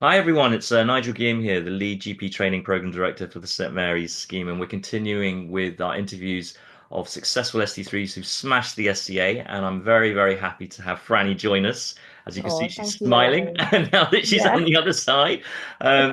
Hi everyone, it's Nigel Giam here, the lead GP training program director for the St Mary's scheme, and we're continuing with our interviews of successful ST3s who've smashed the SCA. And I'm very, very happy to have Franny join us. As you can see, Oh, she's thank you, smiling, Nigel. and now that she's on Yeah. the other side,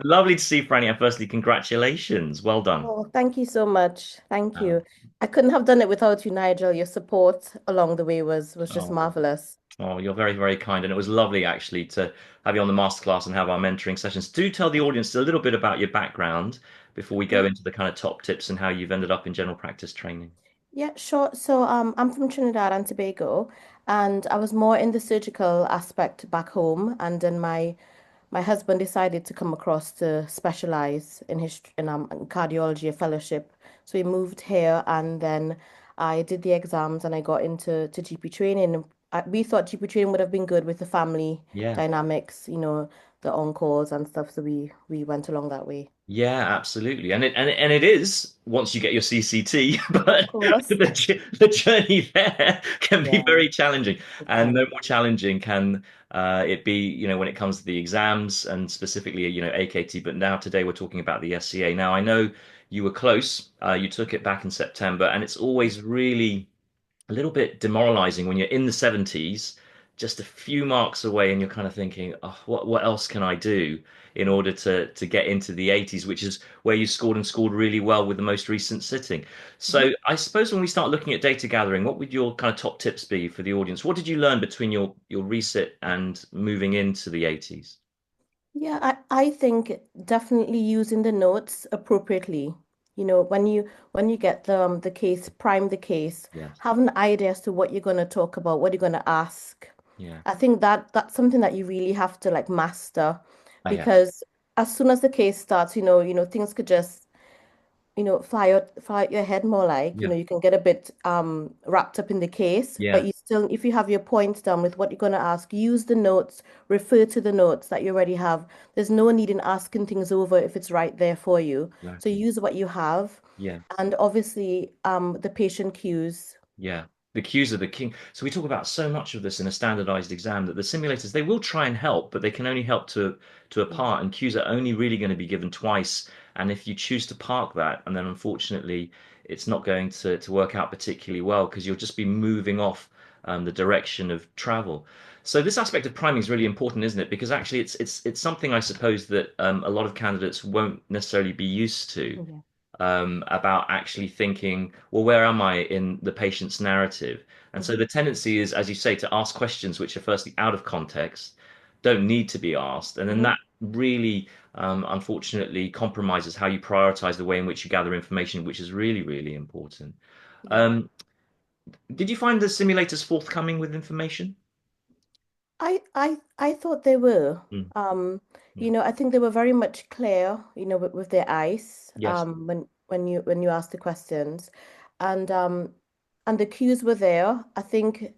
lovely to see Franny. And firstly, congratulations, well done. Oh, thank you so much. Thank Uh, you. I couldn't have done it without you, Nigel. Your support along the way was just oh, marvelous. oh, you're very, very kind, and it was lovely actually to have you on the masterclass and have our mentoring sessions. Do tell the audience a little bit about your background before we go Yeah. into the kind of top tips and how you've ended up in general practice training. Yeah, sure. So I'm from Trinidad and Tobago, and I was more in the surgical aspect back home, and then my husband decided to come across to specialize in his in cardiology, a fellowship. So he moved here, and then I did the exams, and I got into GP training. We thought GP training would have been good with the family Yeah. dynamics, the on-calls and stuff. So we went along that way. Yeah, absolutely. And it is once you get your CCT, Of but course. the journey there can be Yeah, very challenging. it And no can. more challenging can it be, when it comes to the exams and specifically, AKT. But now today we're talking about the SCA. Now I know you were close. You took it back in September, and it's always really a little bit demoralizing when you're in the 70s, just a few marks away, and you're kind of thinking, oh, what else can I do in order to get into the 80s, which is where you scored and scored really well with the most recent sitting. Mhm. So I suppose when we start looking at data gathering, what would your kind of top tips be for the audience? What did you learn between your resit and moving into the 80s? Yeah, I think definitely using the notes appropriately. When you get the case, prime the case, Yes. have an idea as to what you're going to talk about, what you're going to ask. Yeah. I think that's something that you really have to like master Oh, yeah. because as soon as the case starts, things could just fly out your head more like, Yeah. you can get a bit wrapped up in the case, but Yeah. you still, if you have your points down with what you're going to ask, use the notes, refer to the notes that you already have. There's no need in asking things over if it's right there for you. So Exactly. use what you have, Yeah. and obviously the patient cues. Yeah, the cues are the king. So we talk about so much of this in a standardized exam that the simulators they will try and help, but they can only help to a Yeah. part, and cues are only really going to be given twice. And if you choose to park that, and then unfortunately it's not going to work out particularly well because you'll just be moving off the direction of travel. So this aspect of priming is really important, isn't it? Because actually it's something I suppose that a lot of candidates won't necessarily be used to Yeah. about actually thinking, well, where am I in the patient's narrative? And so Mhm. the tendency is, as you say, to ask questions which are firstly out of context, don't need to be asked, and then Mhm. that really, unfortunately, compromises how you prioritize the way in which you gather information, which is really, really important. Yeah. Um, did you find the simulators forthcoming with information? I thought they were. Mm, Um, yeah. I think they were very much clear, with their eyes, Yes. when you asked the questions. And the cues were there. I think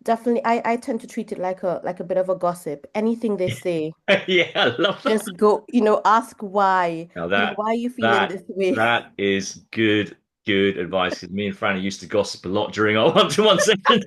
definitely I tend to treat it like a bit of a gossip. Anything they say, Yeah, I love that. just go, ask why, Now why are you feeling that this way? that is good advice. 'Cause me and Franny used to gossip a lot during our one-to-one sessions,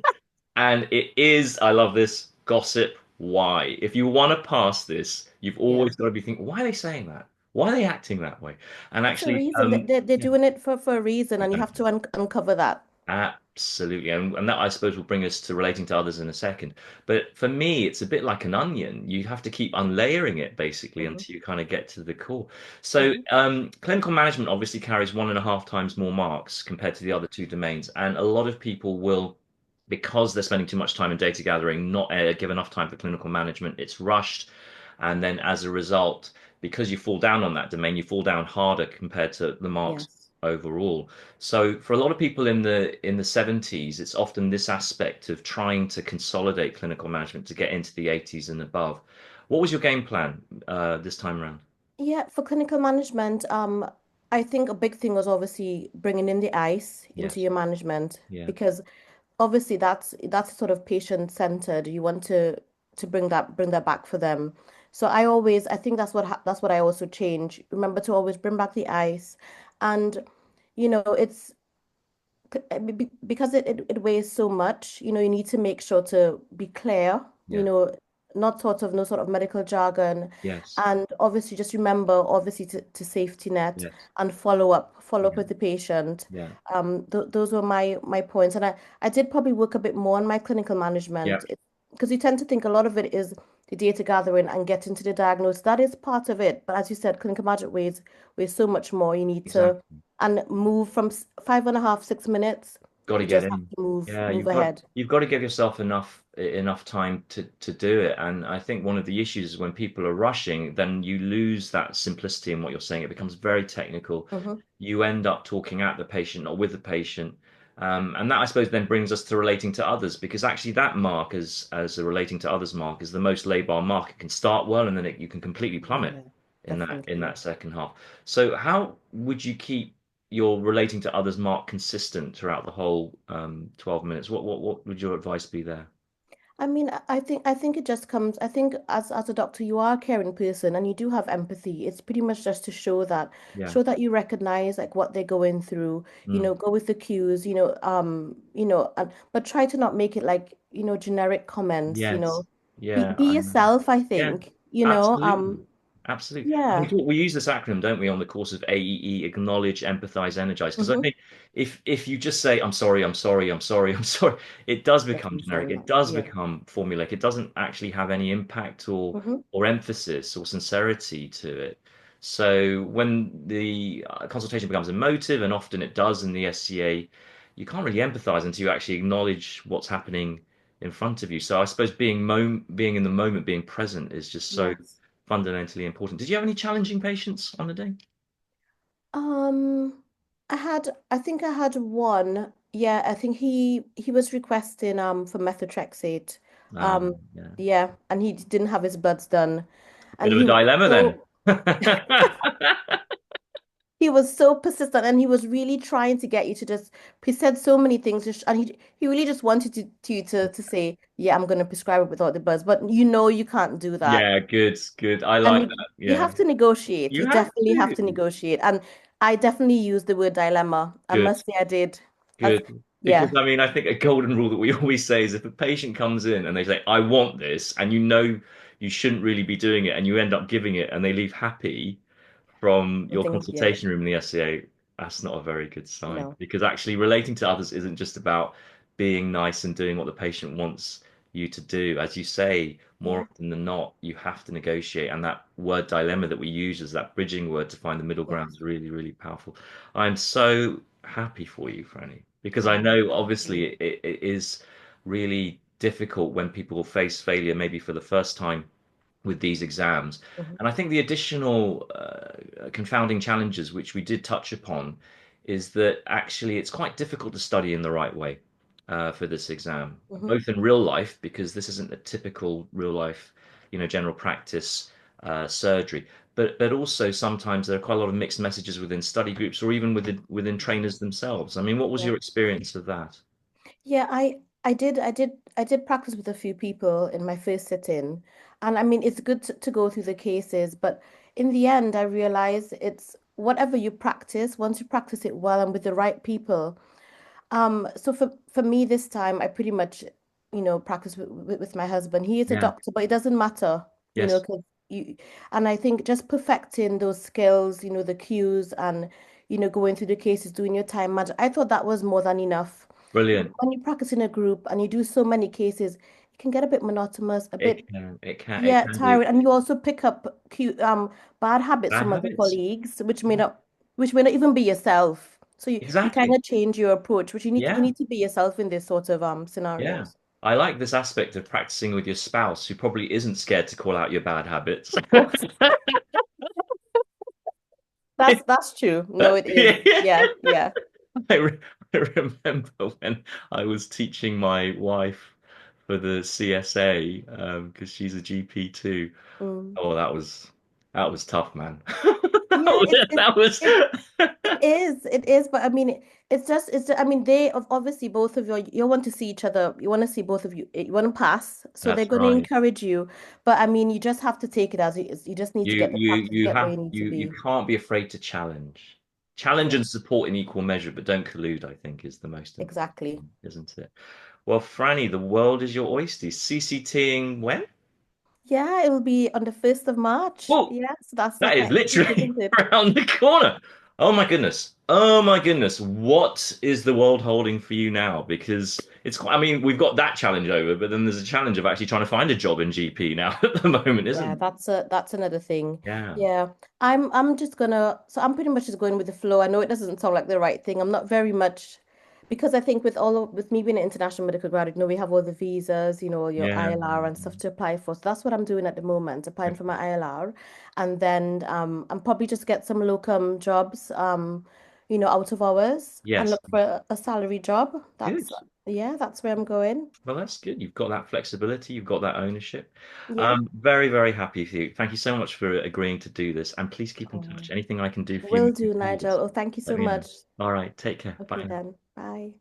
and it is, I love this gossip. Why? If you want to pass this, you've Yeah. always got to be thinking, why are they saying that? Why are they acting that way? And It's a actually, reason. They're yeah, doing it for a reason, and you have exactly. to uncover that. Absolutely. And that I suppose will bring us to relating to others in a second. But for me, it's a bit like an onion. You have to keep unlayering it basically Hmm. until you kind of get to the core. So Hmm. clinical management obviously carries 1.5 times more marks compared to the Yeah. other two domains. And a lot of people will, because they're spending too much time in data gathering, not give enough time for clinical management. It's rushed. And then as a result, because you fall down on that domain, you fall down harder compared to the marks Yes. overall. So for a lot of people in the 70s, it's often this aspect of trying to consolidate clinical management to get into the 80s and above. What was your game plan this time around? Yeah, for clinical management, I think a big thing was obviously bringing in the ICE into Yes. your management Yeah. because obviously that's sort of patient-centered. You want to bring that back for them. So I think that's what I also change. Remember to always bring back the ICE, and it's because it weighs so much. You need to make sure to be clear. Yeah. not sort of no sort of medical jargon, Yes. and obviously just remember obviously to safety net Yes. and follow up Yeah. with the patient. Yeah. Th those were my points, and I did probably work a bit more on my clinical Yeah. management because you tend to think a lot of it is the data gathering and getting to the diagnosis. That is part of it, but as you said, clinical management weighs so much more. You need to Exactly. and move from 5.5, 6 minutes. Got to You get just have in. to move Yeah, move ahead. you've got to give yourself enough time to do it. And I think one of the issues is when people are rushing, then you lose that simplicity in what you're saying. It becomes very technical. Hmm. You end up talking at the patient or with the patient. And that I suppose then brings us to relating to others, because actually that mark as a relating to others mark is the most labile mark. It can start well and then you can completely plummet Yeah, in definitely. that second half. So how would you keep your relating to others mark consistent throughout the whole 12 minutes? What would your advice be there? I mean, I think it just comes. I think as a doctor, you are a caring person and you do have empathy. It's pretty much just to Yeah. show that you recognize like what they're going through. Mm. Go with the cues. But try to not make it like generic comments. Yes. Be Yeah, be I know. yourself. I Yeah, think. absolutely. Absolutely. And Yeah. we use this acronym, don't we, on the course of AEE, acknowledge, empathize, energize. Because I Mm-hmm. think if you just say, I'm sorry, I'm sorry, I'm sorry, I'm sorry, it does become Doesn't generic. sound It like does yeah. become formulaic. It doesn't actually have any impact Mm-hmm. or emphasis or sincerity to it. So when the consultation becomes emotive, and often it does in the SCA, you can't really empathize until you actually acknowledge what's happening in front of you. So I suppose being in the moment, being present is just so Yes. fundamentally important. Did you have any challenging patients on the day? Um, I think I had one. Yeah, I think he was requesting for methotrexate. Yeah. Yeah, and he didn't have his bloods done, Bit and of a dilemma then. he was so persistent, and he was really trying to get you to just. He said so many things, and he really just wanted to say, yeah, I'm gonna prescribe it without the bloods, but you can't do that. Yeah, good, good. I And like that. you Yeah. have to negotiate. You You have definitely have to to. negotiate. And I definitely use the word dilemma. I Good, must say I did. As good. Because yeah, I mean, I think a golden rule that we always say is if a patient comes in and they say, I want this, and you know you shouldn't really be doing it, and you end up giving it and they leave happy, from I your think yeah, consultation room in the SCA, that's not a very good sign. no. Because actually, relating to others isn't just about being nice and doing what the patient wants you to do. As you say, more Yeah. often than not, you have to negotiate. And that word dilemma that we use as that bridging word to find the middle ground Yes. is really, really powerful. I'm so happy for you, Franny, because I Oh, know thank obviously you. it is really difficult when people face failure, maybe for the first time with these exams. Hmm. And I think the additional confounding challenges, which we did touch upon, is that actually it's quite difficult to study in the right way for this exam, Hmm. both in real life, because this isn't a typical real life, general practice surgery, but also sometimes there are quite a lot of mixed messages within study groups or even within trainers themselves. I mean, what was Yeah. your experience of that? Yeah, I did practice with a few people in my first sit-in. And I mean it's good to go through the cases, but in the end I realized it's whatever you practice, once you practice it well and with the right people. So for me this time, I pretty much, practice with my husband. He is a Yeah. doctor, but it doesn't matter, Yes. because and I think just perfecting those skills, the cues and, going through the cases, doing your time management, I thought that was more than enough. Brilliant. When you practice in a group and you do so many cases, it can get a bit monotonous, a bit, It yeah, can do. tiring, and you also pick up bad habits Bad from other habits. colleagues, which may not even be yourself. So you kind Exactly. of change your approach, which you Yeah. need to be yourself in this sort of Yeah. scenarios. I like this aspect of practicing with your spouse who probably isn't scared to call out your bad habits. Of course. That's true. No, it is. Yeah, yeah. I, re I remember when I was teaching my wife for the CSA, because she's a GP too. Mm. Oh, that was tough, man. Yeah, That was it it is, but I mean, I mean, obviously both of you want to see each other, you want to see both of you, you want to pass, so they're that's going to right. encourage you, but I mean, you just have to take it as it is. You just need to You get the you practice to you get where have you need to you be. can't be afraid to challenge. Challenge Yeah, and support in equal measure, but don't collude, I think, is the most important exactly. thing, isn't it? Well, Franny, the world is your oyster. CCTing when? Yeah, it will be on the 1st of March. Well, Yeah, so that's that is next week, literally isn't it? around the corner. Oh my goodness. Oh my goodness. What is the world holding for you now? Because it's quite, I mean, we've got that challenge over, but then there's a challenge of actually trying to find a job in GP now at the moment, Yeah, isn't that's another thing. there? Yeah. Yeah. I'm just gonna so I'm pretty much just going with the flow. I know it doesn't sound like the right thing. I'm not very much because I think with me being an international medical graduate, we have all the visas, your Yeah. ILR and stuff to apply for. So that's what I'm doing at the moment, applying for my ILR. And then I'm probably just get some locum jobs out of hours and Yes. look for a salary job. Good. That's where I'm going. Well, that's good. You've got that flexibility, you've got that ownership. Yeah. I'm very, very happy for you. Thank you so much for agreeing to do this. And please keep in touch. Oh, Anything I can do for you will moving do, forward, Nigel. Oh, thank you let so me know. much. All right. Take care. Okay Bye. then. Bye.